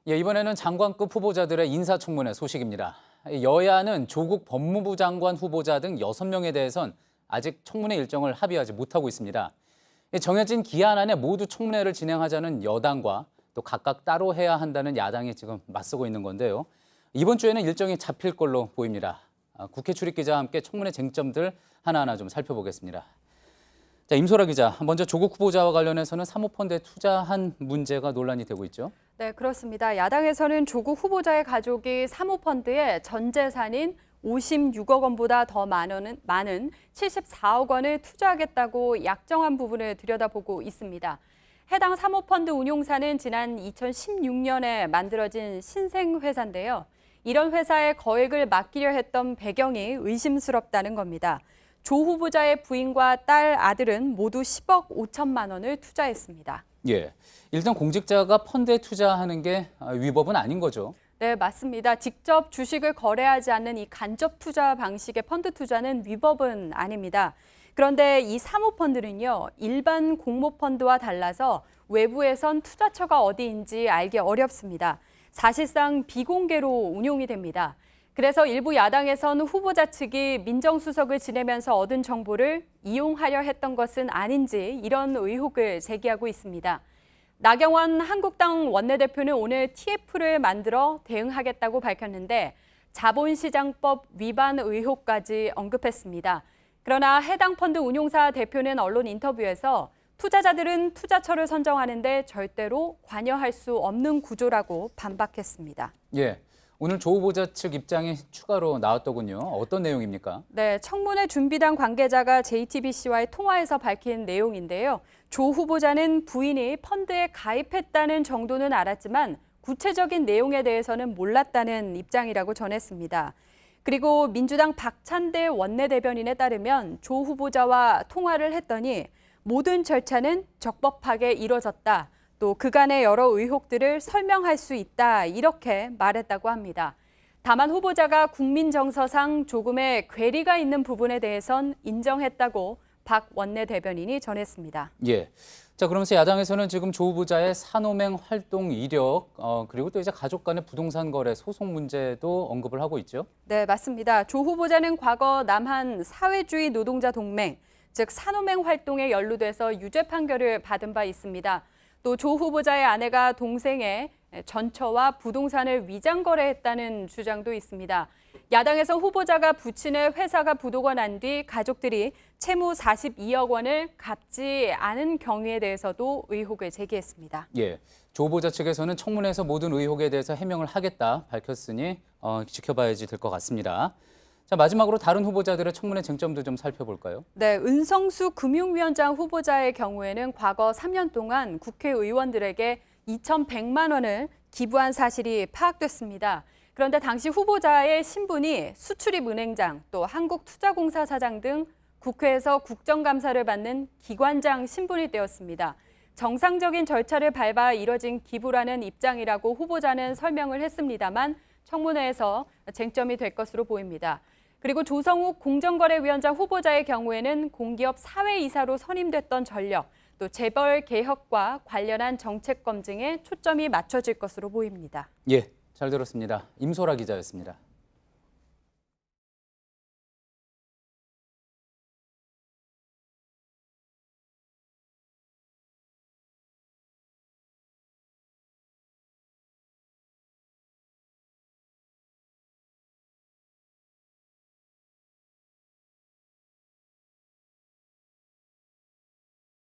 예, 이번에는 장관급 후보자들의 인사청문회 소식입니다. 여야는 조국 법무부 장관 후보자 등 6명에 대해선 아직 청문회 일정을 합의하지 못하고 있습니다. 정해진 기한 안에 모두 청문회를 진행하자는 여당과 또 각각 따로 해야 한다는 야당이 지금 맞서고 있는 건데요. 이번 주에는 일정이 잡힐 걸로 보입니다. 국회 출입기자와 함께 청문회 쟁점들 하나하나 좀 살펴보겠습니다. 자, 임소라 기자, 먼저 조국 후보자와 관련해서는 사모펀드에 투자한 문제가 논란이 되고 있죠. 네, 그렇습니다. 야당에서는 조국 후보자의 가족이 사모펀드에 전 재산인 56억 원보다 더 많은 74억 원을 투자하겠다고 약정한 부분을 들여다보고 있습니다. 해당 사모펀드 운용사는 지난 2016년에 만들어진 신생회사인데요. 이런 회사에 거액을 맡기려 했던 배경이 의심스럽다는 겁니다. 조 후보자의 부인과 딸, 아들은 모두 10억 5천만 원을 투자했습니다. 예, 일단 공직자가 펀드에 투자하는 게 위법은 아닌 거죠. 네, 맞습니다. 직접 주식을 거래하지 않는 이 간접 투자 방식의 펀드 투자는 위법은 아닙니다. 그런데 이 사모펀드는요, 일반 공모펀드와 달라서 외부에선 투자처가 어디인지 알기 어렵습니다. 사실상 비공개로 운용이 됩니다. 그래서 일부 야당에선 후보자 측이 민정수석을 지내면서 얻은 정보를 이용하려 했던 것은 아닌지 이런 의혹을 제기하고 있습니다. 나경원 한국당 원내대표는 오늘 TF를 만들어 대응하겠다고 밝혔는데 자본시장법 위반 의혹까지 언급했습니다. 그러나 해당 펀드 운용사 대표는 언론 인터뷰에서 투자자들은 투자처를 선정하는데 절대로 관여할 수 없는 구조라고 반박했습니다. 예, 오늘 조 후보자 측 입장이 추가로 나왔더군요. 어떤 내용입니까? 네, 청문회 준비단 관계자가 JTBC와의 통화에서 밝힌 내용인데요. 조 후보자는 부인이 펀드에 가입했다는 정도는 알았지만 구체적인 내용에 대해서는 몰랐다는 입장이라고 전했습니다. 그리고 민주당 박찬대 원내대변인에 따르면 조 후보자와 통화를 했더니 모든 절차는 적법하게 이뤄졌다. 또 그간의 여러 의혹들을 설명할 수 있다. 이렇게 말했다고 합니다. 다만 후보자가 국민정서상 조금의 괴리가 있는 부분에 대해선 인정했다고 박 원내대변인이 전했습니다. 예. 자, 그러면서 야당에서는 지금 조 후보자의 산호맹 활동 이력, 그리고 또 이제 가족 간의 부동산 거래 소송 문제도 언급을 하고 있죠. 네, 맞습니다. 조 후보자는 과거 남한 사회주의 노동자 동맹, 즉 산호맹 활동에 연루돼서 유죄 판결을 받은 바 있습니다. 또 조 후보자의 아내가 동생의 전처와 부동산을 위장 거래했다는 주장도 있습니다. 야당에서 후보자가 부친의 회사가 부도가 난 뒤 가족들이 채무 42억 원을 갚지 않은 경위에 대해서도 의혹을 제기했습니다. 예, 조 후보자 측에서는 청문회에서 모든 의혹에 대해서 해명을 하겠다 밝혔으니 지켜봐야지 될 것 같습니다. 자, 마지막으로 다른 후보자들의 청문회 쟁점도 좀 살펴볼까요? 네, 은성수 금융위원장 후보자의 경우에는 과거 3년 동안 국회의원들에게 2,100만 원을 기부한 사실이 파악됐습니다. 그런데 당시 후보자의 신분이 수출입은행장, 또 한국투자공사 사장 등 국회에서 국정감사를 받는 기관장 신분이 되었습니다. 정상적인 절차를 밟아 이뤄진 기부라는 입장이라고 후보자는 설명을 했습니다만 청문회에서 쟁점이 될 것으로 보입니다. 그리고 조성욱 공정거래위원장 후보자의 경우에는 공기업 사회이사로 선임됐던 전력, 또 재벌 개혁과 관련한 정책 검증에 초점이 맞춰질 것으로 보입니다. 예, 잘 들었습니다. 임소라 기자였습니다.